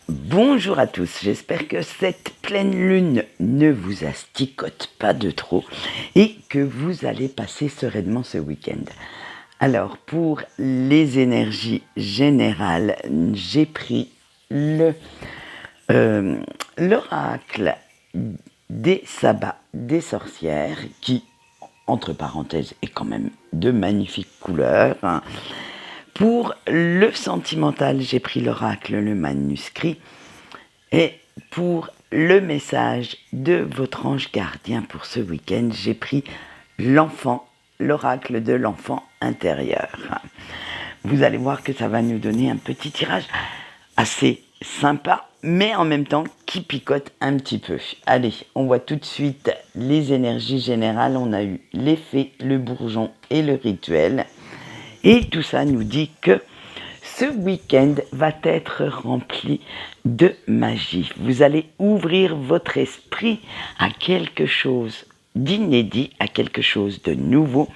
Bonjour à tous, j'espère que cette pleine lune ne vous asticote pas de trop et que vous allez passer sereinement ce week-end. Alors pour les énergies générales, j'ai pris euh, l'oracle des sabbats des sorcières qui, entre parenthèses, est quand même de magnifiques couleurs. Pour le sentimental, j'ai pris l'oracle, le manuscrit. Et pour le message de votre ange gardien pour ce week-end, j'ai pris l'enfant, l'oracle de l'enfant intérieur. Vous allez voir que ça va nous donner un petit tirage assez sympa, mais en même temps qui picote un petit peu. Allez, on voit tout de suite les énergies générales. On a eu l'effet, le bourgeon et le rituel. Et tout ça nous dit que ce week-end va être rempli de magie. Vous allez ouvrir votre esprit à quelque chose d'inédit, à quelque chose de nouveau,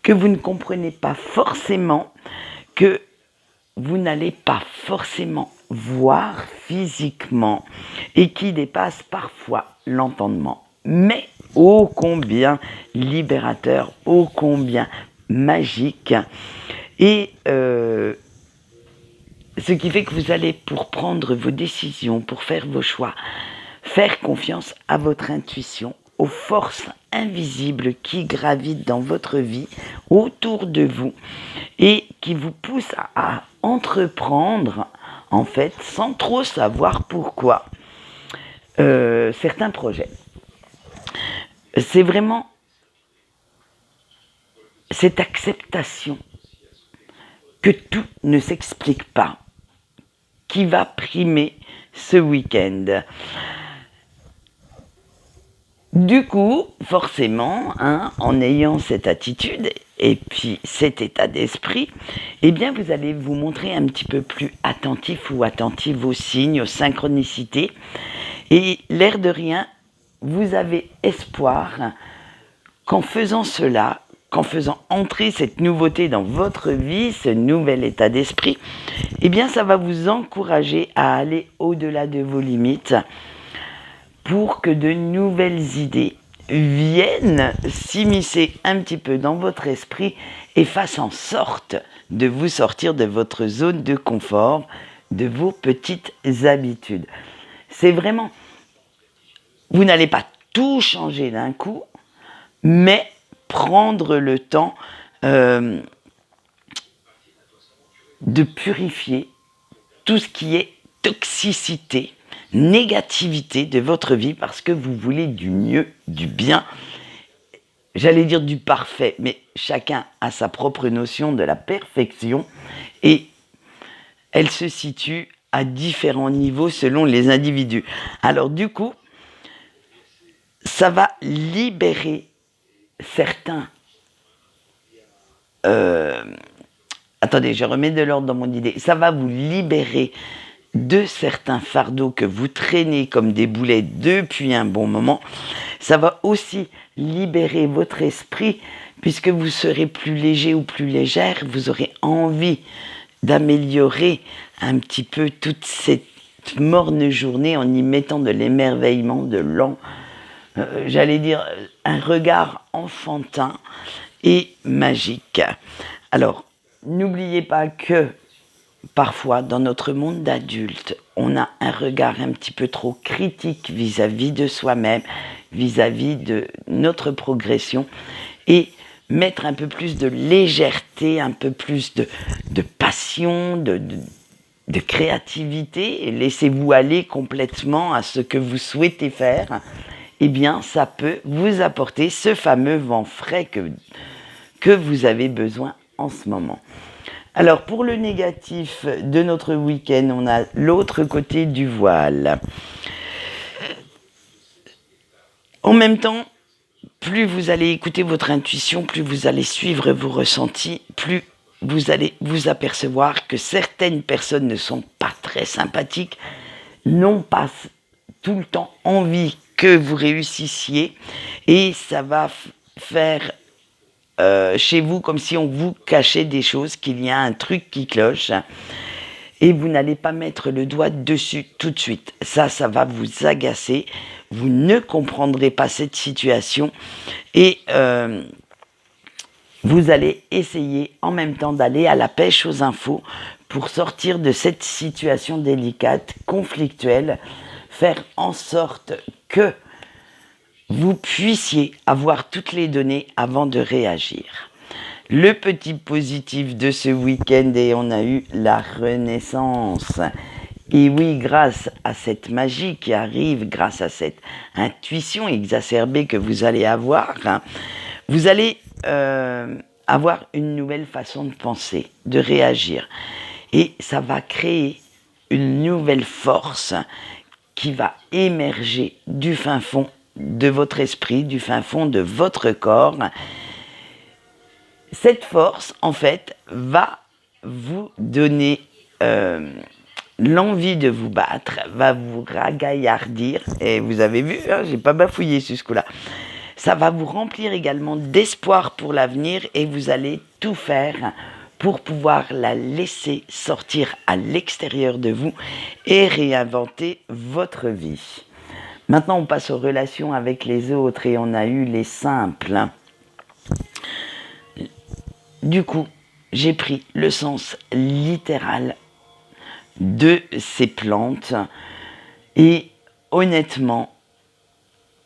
que vous ne comprenez pas forcément, que vous n'allez pas forcément voir physiquement et qui dépasse parfois l'entendement. Mais ô combien libérateur, ô combien magique. Et ce qui fait que vous allez, pour prendre vos décisions, pour faire vos choix, faire confiance à votre intuition, aux forces invisibles qui gravitent dans votre vie, autour de vous, et qui vous poussent à entreprendre, en fait, sans trop savoir pourquoi, certains projets. C'est vraiment cette acceptation que tout ne s'explique pas qui va primer ce week-end. Du coup, forcément, en ayant cette attitude et puis cet état d'esprit, eh bien, vous allez vous montrer un petit peu plus attentif ou attentive aux signes, aux synchronicités. Et l'air de rien, vous avez espoir qu'en faisant cela, qu'en faisant entrer cette nouveauté dans votre vie, ce nouvel état d'esprit, eh bien, ça va vous encourager à aller au-delà de vos limites pour que de nouvelles idées viennent s'immiscer un petit peu dans votre esprit et fassent en sorte de vous sortir de votre zone de confort, de vos petites habitudes. C'est vraiment, vous n'allez pas tout changer d'un coup, mais prendre le temps de purifier tout ce qui est toxicité, négativité de votre vie parce que vous voulez du mieux, du bien, j'allais dire du parfait, mais chacun a sa propre notion de la perfection et elle se situe à différents niveaux selon les individus. Alors du coup, ça va libérer certains... Attendez, je remets de l'ordre dans mon idée. Ça va vous libérer de certains fardeaux que vous traînez comme des boulets depuis un bon moment. Ça va aussi libérer votre esprit puisque vous serez plus léger ou plus légère. Vous aurez envie d'améliorer un petit peu toute cette morne journée en y mettant de l'émerveillement, j'allais dire, un regard enfantin et magique. Alors, n'oubliez pas que parfois, dans notre monde d'adulte, on a un regard un petit peu trop critique vis-à-vis de soi-même, vis-à-vis de notre progression, et mettre un peu plus de légèreté, un peu plus de passion, de créativité, et laissez-vous aller complètement à ce que vous souhaitez faire, eh bien, ça peut vous apporter ce fameux vent frais que vous avez besoin en ce moment. Alors, pour le négatif de notre week-end, on a l'autre côté du voile. En même temps, plus vous allez écouter votre intuition, plus vous allez suivre vos ressentis, plus vous allez vous apercevoir que certaines personnes ne sont pas très sympathiques, n'ont pas tout le temps envie que vous réussissiez, et ça va faire chez vous comme si on vous cachait des choses, qu'il y a un truc qui cloche. et vous n'allez pas mettre le doigt dessus tout de suite. Ça va vous agacer. Vous ne comprendrez pas cette situation et vous allez essayer en même temps d'aller à la pêche aux infos pour sortir de cette situation délicate, conflictuelle, faire en sorte que vous puissiez avoir toutes les données avant de réagir. Le petit positif de ce week-end, et on a eu la renaissance. Et oui, grâce à cette magie qui arrive, grâce à cette intuition exacerbée que vous allez avoir, vous allez avoir une nouvelle façon de penser, de réagir. Et ça va créer une nouvelle force qui va émerger du fin fond de votre esprit, du fin fond de votre corps. Cette force, en fait, va vous donner l'envie de vous battre, va vous ragaillardir. Et vous avez vu, hein, j'ai pas bafouillé jusque-là. Ça va vous remplir également d'espoir pour l'avenir et vous allez tout faire pour pouvoir la laisser sortir à l'extérieur de vous et réinventer votre vie. Maintenant, on passe aux relations avec les autres et on a eu les simples. Du coup, j'ai pris le sens littéral de ces plantes et honnêtement,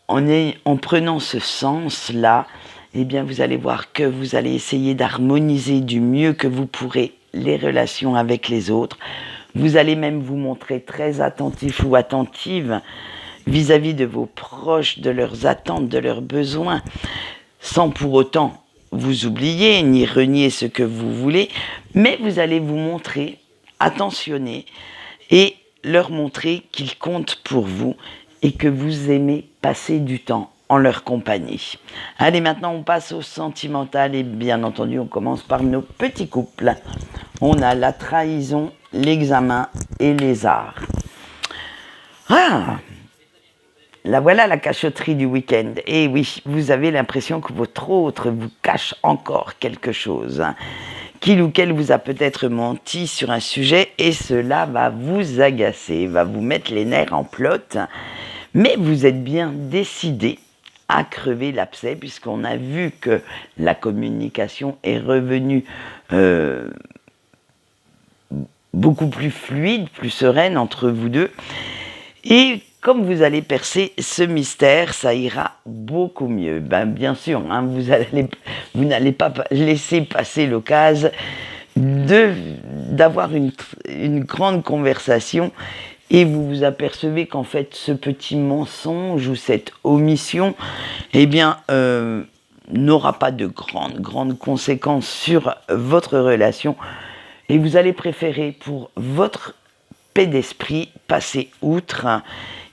en prenant ce sens-là, eh bien, vous allez voir que vous allez essayer d'harmoniser du mieux que vous pourrez les relations avec les autres. Vous allez même vous montrer très attentif ou attentive vis-à-vis de vos proches, de leurs attentes, de leurs besoins, sans pour autant vous oublier ni renier ce que vous voulez, mais vous allez vous montrer attentionné et leur montrer qu'ils comptent pour vous et que vous aimez passer du temps en leur compagnie. Allez, maintenant on passe au sentimental et bien entendu on commence par nos petits couples. On a la trahison, l'examen et les arts. Ah, la voilà la cachotterie du week-end. Et oui, vous avez l'impression que votre autre vous cache encore quelque chose. Qu'il ou qu'elle vous a peut-être menti sur un sujet et cela va vous agacer, va vous mettre les nerfs en plot. Mais vous êtes bien décidé à crever l'abcès puisqu'on a vu que la communication est revenue beaucoup plus fluide, plus sereine entre vous deux. Et comme vous allez percer ce mystère, ça ira beaucoup mieux. Ben, bien sûr, hein, vous n'allez pas laisser passer l'occasion d'avoir une grande conversation et vous vous apercevez qu'en fait, ce petit mensonge ou cette omission, eh bien, n'aura pas de grandes conséquences sur votre relation et vous allez préférer pour votre paix d'esprit passer outre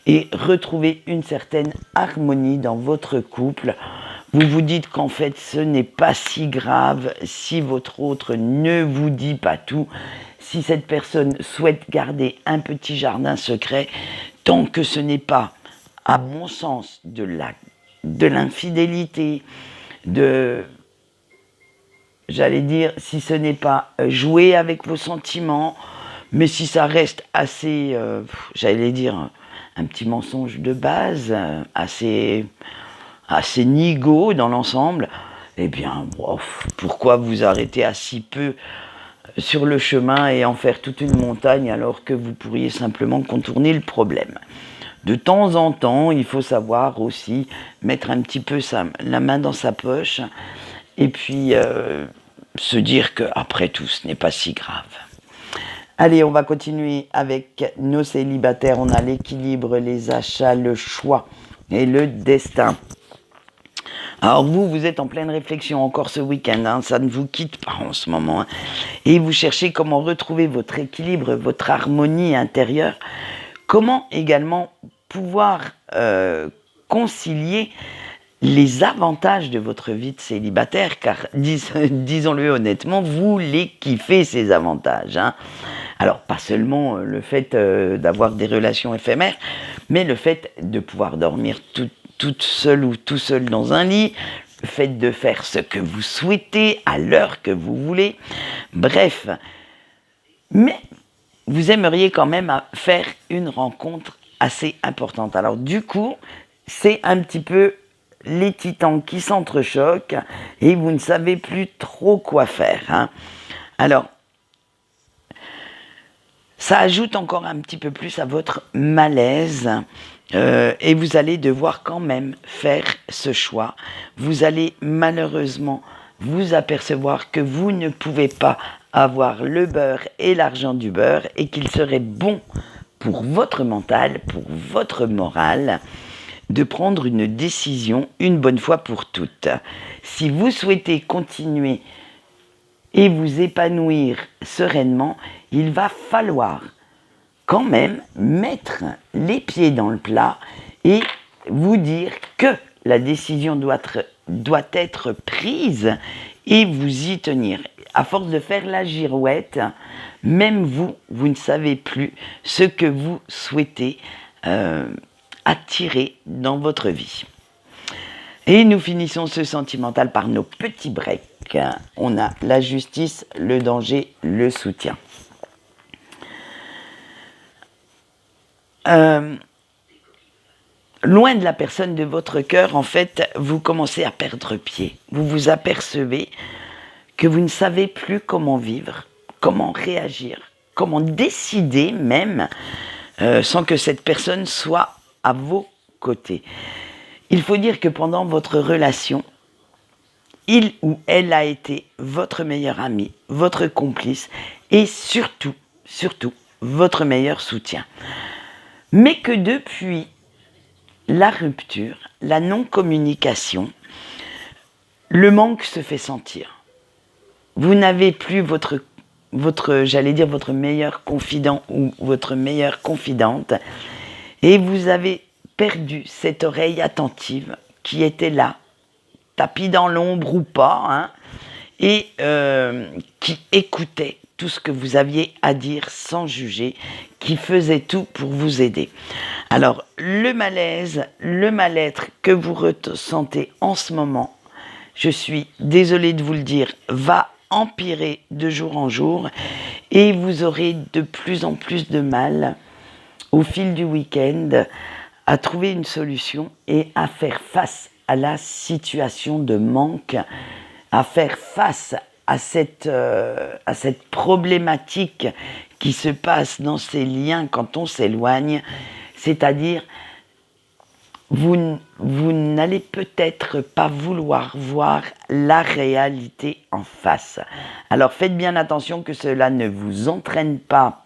et retrouver une certaine harmonie dans votre couple. Vous vous dites qu'en fait ce n'est pas si grave si votre autre ne vous dit pas tout, si cette personne souhaite garder un petit jardin secret, tant que ce n'est pas, à mon sens, de l'infidélité, j'allais dire, si ce n'est pas jouer avec vos sentiments, mais si ça reste assez, j'allais dire, un petit mensonge de base, assez nigaud dans l'ensemble, eh bien, pourquoi vous arrêter à si peu sur le chemin et en faire toute une montagne alors que vous pourriez simplement contourner le problème. De temps en temps, il faut savoir aussi mettre un petit peu la main dans sa poche et puis se dire qu'après tout, ce n'est pas si grave. Allez, on va continuer avec nos célibataires. On a l'équilibre, les achats, le choix et le destin. Alors vous êtes en pleine réflexion encore ce week-end, hein, ça ne vous quitte pas en ce moment. Hein, et vous cherchez comment retrouver votre équilibre, votre harmonie intérieure. Comment également pouvoir concilier les avantages de votre vie de célibataire, car disons-le honnêtement, vous les kiffez ces avantages. Hein. Alors pas seulement le fait d'avoir des relations éphémères, mais le fait de pouvoir dormir toute seule ou tout seul dans un lit, le fait de faire ce que vous souhaitez à l'heure que vous voulez, bref. Mais vous aimeriez quand même faire une rencontre assez importante. Alors du coup, c'est un petit peu les titans qui s'entrechoquent et vous ne savez plus trop quoi faire. Hein. Alors, ça ajoute encore un petit peu plus à votre malaise et vous allez devoir quand même faire ce choix. Vous allez malheureusement vous apercevoir que vous ne pouvez pas avoir le beurre et l'argent du beurre et qu'il serait bon pour votre mental, pour votre morale, de prendre une décision une bonne fois pour toutes. Si vous souhaitez continuer et vous épanouir sereinement, il va falloir quand même mettre les pieds dans le plat et vous dire que la décision doit être prise et vous y tenir. À force de faire la girouette, même vous ne savez plus ce que vous souhaitez attirer dans votre vie. Et nous finissons ce sentimental par nos petits breaks. On a la justice, le danger, le soutien. Loin de la personne de votre cœur, en fait, vous commencez à perdre pied. Vous vous apercevez que vous ne savez plus comment vivre, comment réagir, comment décider même sans que cette personne soit à vos côtés. Il faut dire que pendant votre relation, il ou elle a été votre meilleur ami, votre complice et surtout, votre meilleur soutien. Mais que depuis la rupture, la non-communication, le manque se fait sentir. Vous n'avez plus votre meilleur confident ou votre meilleure confidente et vous avez perdu cette oreille attentive qui était là, tapis dans l'ombre ou pas, hein, et qui écoutait tout ce que vous aviez à dire sans juger, qui faisait tout pour vous aider. Alors, le malaise, le mal-être que vous ressentez en ce moment, je suis désolée de vous le dire, va empirer de jour en jour et vous aurez de plus en plus de mal au fil du week-end à trouver une solution et à faire face à la situation de manque, à faire face à cette problématique qui se passe dans ces liens quand on s'éloigne, c'est-à-dire vous n'allez peut-être pas vouloir voir la réalité en face. Alors faites bien attention que cela ne vous entraîne pas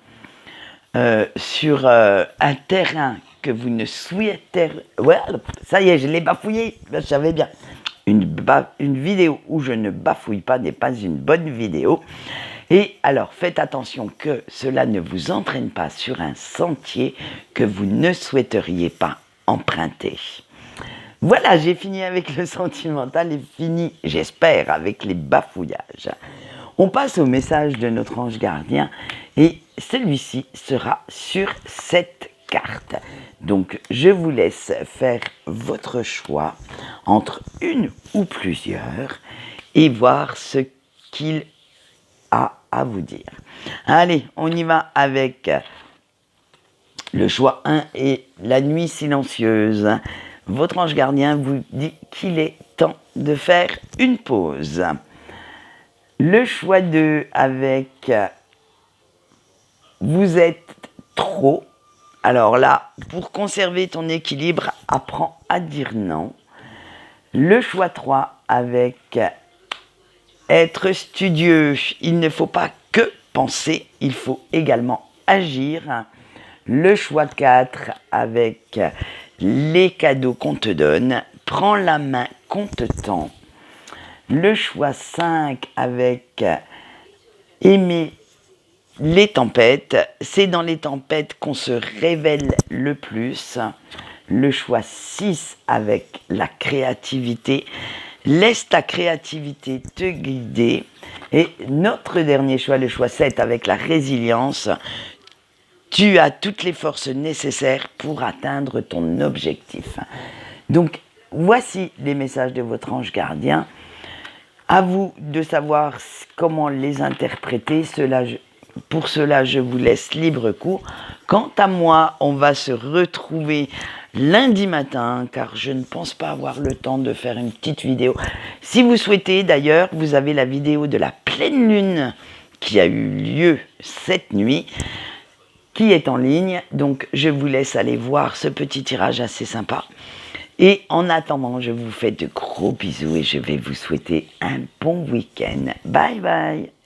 sur un terrain que vous ne souhaitez... Ouais, ça y est, je l'ai bafouillé, je savais bien. Une vidéo où je ne bafouille pas n'est pas une bonne vidéo. Et alors, faites attention que cela ne vous entraîne pas sur un sentier que vous ne souhaiteriez pas emprunter. Voilà, j'ai fini avec le sentimental et fini, j'espère, avec les bafouillages. On passe au message de notre ange gardien et celui-ci sera sur cette carte. Donc, je vous laisse faire votre choix entre une ou plusieurs et voir ce qu'il a à vous dire. Allez, on y va avec le choix 1 et la nuit silencieuse. Votre ange gardien vous dit qu'il est temps de faire une pause. Le choix 2 avec vous êtes trop. Alors là, pour conserver ton équilibre, apprends à dire non. Le choix 3 avec être studieux. Il ne faut pas que penser, il faut également agir. Le choix 4 avec les cadeaux qu'on te donne. Prends la main qu'on te tend. Le choix 5 avec aimer les tempêtes. C'est dans les tempêtes qu'on se révèle le plus. Le choix 6 avec la créativité. Laisse ta créativité te guider. Et notre dernier choix, le choix 7 avec la résilience. Tu as toutes les forces nécessaires pour atteindre ton objectif. Donc, voici les messages de votre ange gardien. À vous de savoir comment les interpréter. Cela pour cela, je vous laisse libre cours. Quant à moi, on va se retrouver lundi matin, car je ne pense pas avoir le temps de faire une petite vidéo. Si vous souhaitez, d'ailleurs, vous avez la vidéo de la pleine lune qui a eu lieu cette nuit, qui est en ligne. Donc, je vous laisse aller voir ce petit tirage assez sympa. Et en attendant, je vous fais de gros bisous et je vais vous souhaiter un bon week-end. Bye bye!